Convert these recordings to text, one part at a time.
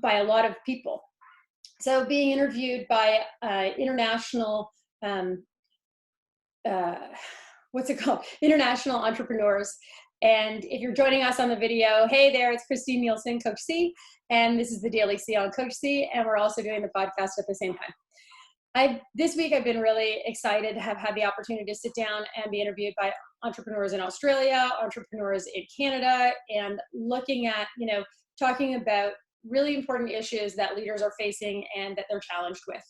by a lot of people. So being interviewed by international, what's it called? International entrepreneurs. And if you're joining us on the video, hey there, it's Christine Nielsen, Coach C, and this is the Daily C on Coach C, and we're also doing the podcast at the same time. This week I've been really excited to have had the opportunity to sit down and be interviewed by entrepreneurs in Australia, entrepreneurs in Canada, and looking at, talking about really important issues that leaders are facing and that they're challenged with.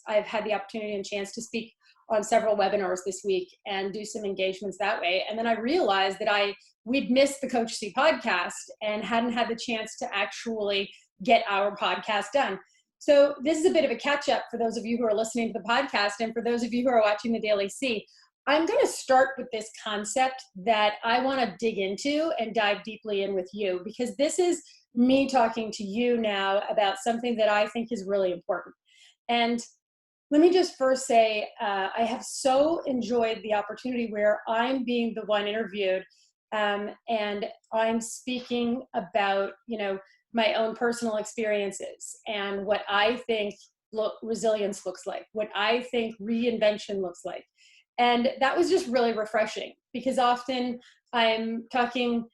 I've had the opportunity and chance to speak on several webinars this week and do some engagements that way. And then I realized that we'd missed the Coach C podcast and hadn't had the chance to actually get our podcast done. So this is a bit of a catch up for those of you who are listening to the podcast, and for those of you who are watching the Daily C. I'm going to start with this concept that I want to dig into and dive deeply in with you, because this is me talking to you now about something that I think is really important. And let me just first say, I have so enjoyed the opportunity where I'm being the one interviewed, and I'm speaking about, my own personal experiences and what I think resilience looks like, what I think reinvention looks like. And that was just really refreshing, because often I'm talking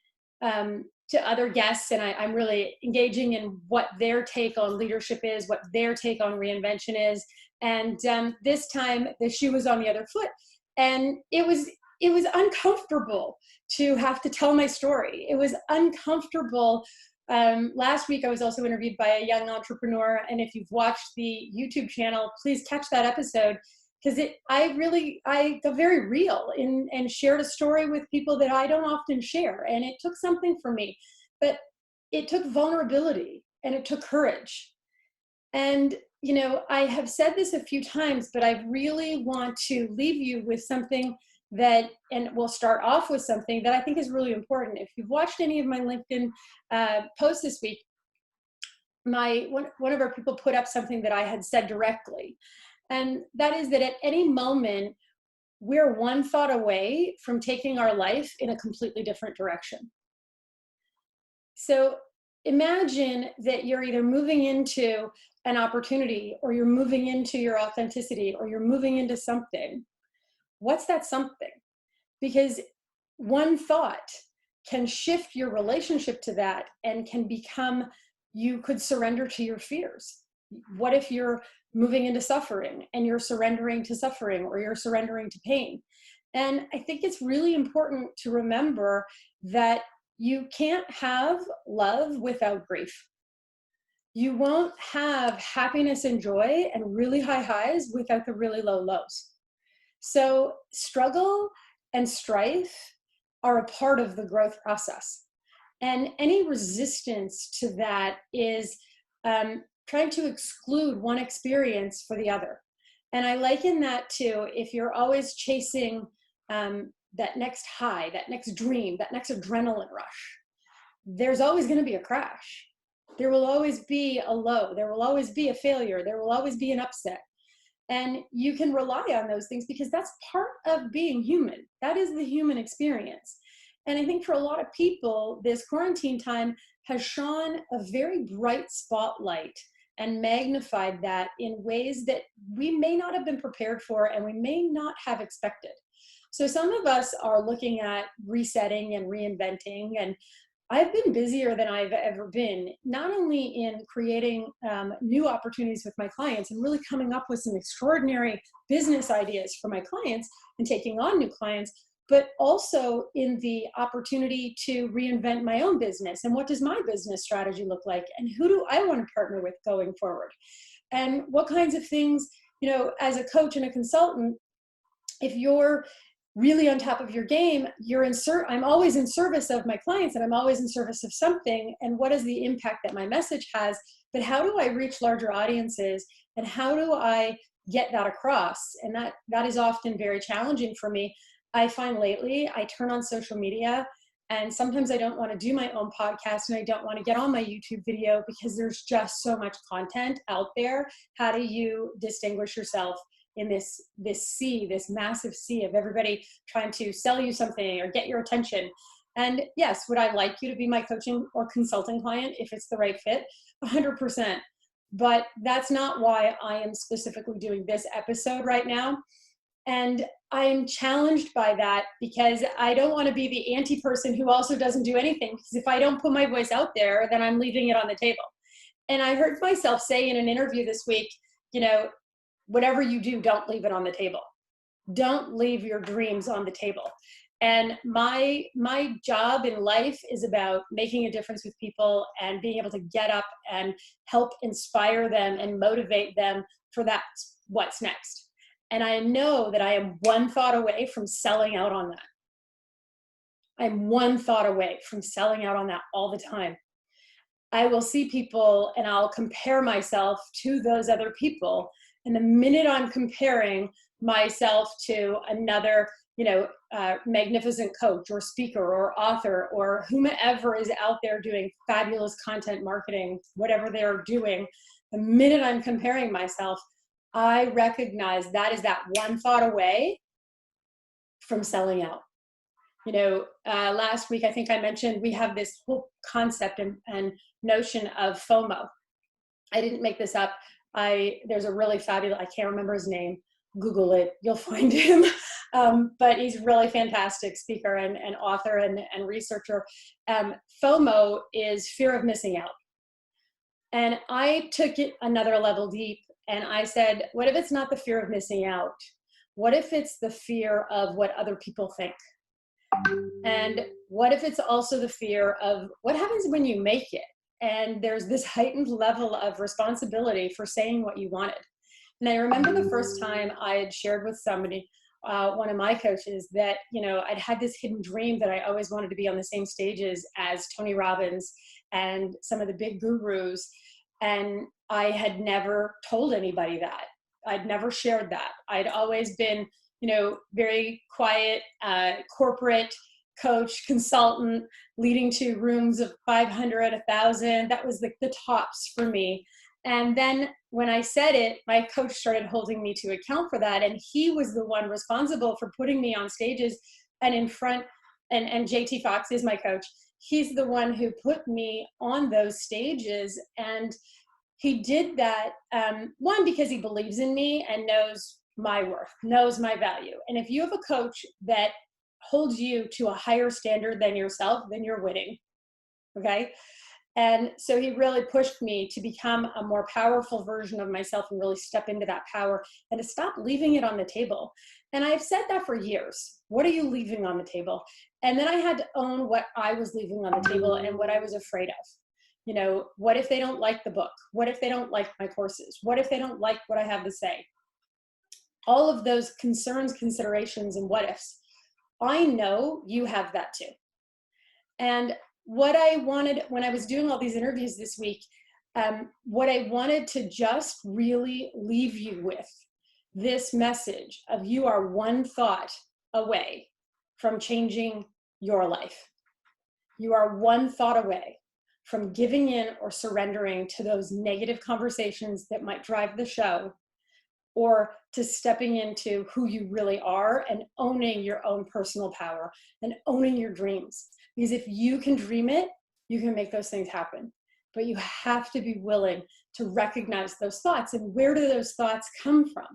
to other guests and I'm really engaging in what their take on leadership is, what their take on reinvention is. And this time the shoe was on the other foot, and it was uncomfortable to have to tell my story. It was uncomfortable. Last week, I was also interviewed by a young entrepreneur. And if you've watched the YouTube channel, please catch that episode, because I got very real and shared a story with people that I don't often share. And it took something for me, but it took vulnerability and it took courage. And, I have said this a few times, but I really want to leave you with something and we'll start off with something that I think is really important. If you've watched any of my LinkedIn posts this week, one of our people put up something that I had said directly. And that is that at any moment, we're one thought away from taking our life in a completely different direction. So imagine that you're either moving into an opportunity, or you're moving into your authenticity, or you're moving into something. What's that something? Because one thought can shift your relationship to that and can become, you could surrender to your fears. What if you're moving into suffering and you're surrendering to suffering, or you're surrendering to pain? And I think it's really important to remember that you can't have love without grief. You won't have happiness and joy and really high highs without the really low lows. So struggle and strife are a part of the growth process. And any resistance to that is trying to exclude one experience for the other. And I liken that to, if you're always chasing that next high, that next dream, that next adrenaline rush, there's always going to be a crash. There will always be a low. There will always be a failure. There will always be an upset. And you can rely on those things because that's part of being human. That is the human experience. And I think for a lot of people, this quarantine time has shone a very bright spotlight and magnified that in ways that we may not have been prepared for and we may not have expected. So some of us are looking at resetting and reinventing, and I've been busier than I've ever been, not only in creating new opportunities with my clients and really coming up with some extraordinary business ideas for my clients and taking on new clients, but also in the opportunity to reinvent my own business. And what does my business strategy look like? And who do I want to partner with going forward? And what kinds of things, as a coach and a consultant, if you're really on top of your game, I'm always in service of my clients, and I'm always in service of something. And what is the impact that my message has? But how do I reach larger audiences? And how do I get that across? And that is often very challenging for me. I find lately I turn on social media, and sometimes I don't want to do my own podcast, and I don't want to get on my YouTube video because there's just so much content out there. How do you distinguish yourself in this massive sea of everybody trying to sell you something or get your attention? And yes, would I like you to be my coaching or consulting client if it's the right fit? 100%. But that's not why I am specifically doing this episode right now. And I'm challenged by that because I don't want to be the anti-person who also doesn't do anything. Because if I don't put my voice out there, then I'm leaving it on the table. And I heard myself say in an interview this week, whatever you do, don't leave it on the table. Don't leave your dreams on the table. And my job in life is about making a difference with people and being able to get up and help inspire them and motivate them for that what's next. And I know that I am one thought away from selling out on that. I'm one thought away from selling out on that all the time. I will see people and I'll compare myself to those other people. And the minute I'm comparing myself to another, magnificent coach or speaker or author or whomever is out there doing fabulous content marketing, whatever they're doing, the minute I'm comparing myself, I recognize that is that one thought away from selling out. Last week, I think I mentioned we have this whole concept and notion of FOMO. I didn't make this up. There's a really fabulous, I can't remember his name. Google it, you'll find him. But he's a really fantastic speaker and author and researcher. FOMO is fear of missing out. And I took it another level deep and I said, what if it's not the fear of missing out? What if it's the fear of what other people think? And what if it's also the fear of what happens when you make it? And there's this heightened level of responsibility for saying what you wanted. And I remember the first time I had shared with somebody, one of my coaches, that, I'd had this hidden dream that I always wanted to be on the same stages as Tony Robbins and some of the big gurus. And I had never told anybody that. I'd never shared that. I'd always been, very quiet, corporate coach, consultant, leading to rooms of 500, 1,000. That was the tops for me. And then when I said it, my coach started holding me to account for that. And he was the one responsible for putting me on stages and in front. And JT Fox is my coach. He's the one who put me on those stages. And he did that, one, because he believes in me and knows my worth, knows my value. And if you have a coach that holds you to a higher standard than yourself, then you're winning. Okay. And so he really pushed me to become a more powerful version of myself and really step into that power and to stop leaving it on the table. And I've said that for years. What are you leaving on the table? And then I had to own what I was leaving on the table and what I was afraid of. What if they don't like the book? What if they don't like my courses? What if they don't like what I have to say? All of those concerns, considerations, and what ifs. I know you have that too. And what I wanted when I was doing all these interviews this week, what I wanted to just really leave you with this message of you are one thought away from changing your life. You are one thought away from giving in or surrendering to those negative conversations that might drive the show, or to stepping into who you really are and owning your own personal power and owning your dreams. Because if you can dream it, you can make those things happen. But you have to be willing to recognize those thoughts and where do those thoughts come from?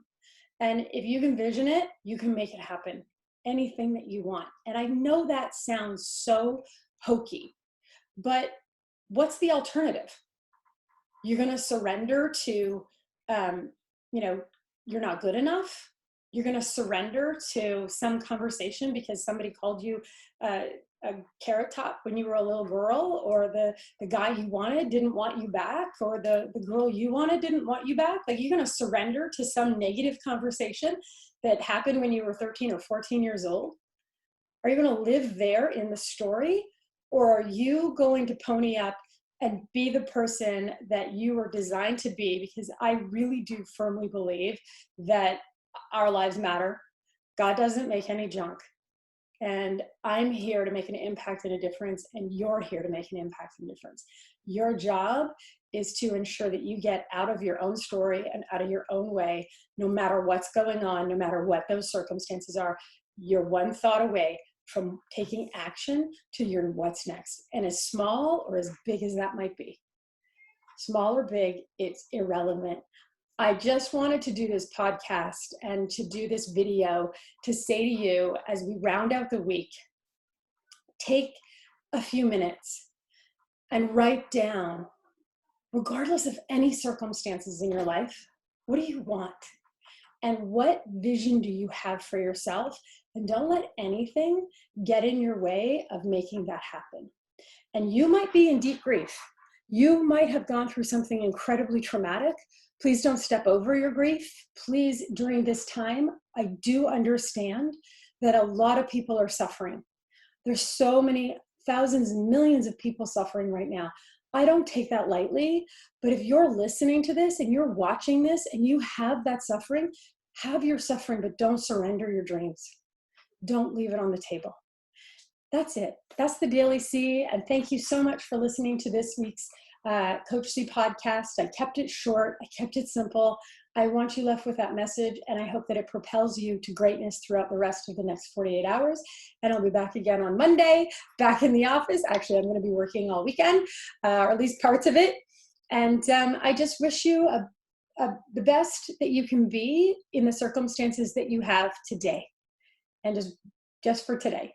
And if you can vision it, you can make it happen. Anything that you want. And I know that sounds so hokey, but what's the alternative? You're going to surrender to, you're not good enough. You're going to surrender to some conversation because somebody called you a carrot top when you were a little girl, or the guy you wanted didn't want you back, or the girl you wanted didn't want you back. Like, you're going to surrender to some negative conversation that happened when you were 13 or 14 years old? Are you going to live there in the story? Or are you going to pony up and be the person that you were designed to be? Because I really do firmly believe that our lives matter. God doesn't make any junk. And I'm here to make an impact and a difference, and you're here to make an impact and difference. Your job is to ensure that you get out of your own story and out of your own way, no matter what's going on, no matter what those circumstances are. You're one thought away from taking action to your what's next. And as small or as big as that might be, small or big, it's irrelevant. I just wanted to do this podcast and to do this video to say to you, as we round out the week, take a few minutes and write down, regardless of any circumstances in your life, what do you want? And what vision do you have for yourself? And don't let anything get in your way of making that happen. And you might be in deep grief. You might have gone through something incredibly traumatic. Please don't step over your grief. Please, during this time, I do understand that a lot of people are suffering. There's so many thousands and millions of people suffering right now. I don't take that lightly, but if you're listening to this and you're watching this and you have that suffering, have your suffering, but don't surrender your dreams. Don't leave it on the table. That's it. That's the Daily C. And thank you so much for listening to this week's Coach C podcast. I kept it short. I kept it simple. I want you left with that message, and I hope that it propels you to greatness throughout the rest of the next 48 hours. And I'll be back again on Monday, back in the office. Actually, I'm going to be working all weekend, or at least parts of it. And I just wish you the best that you can be in the circumstances that you have today, and just for today.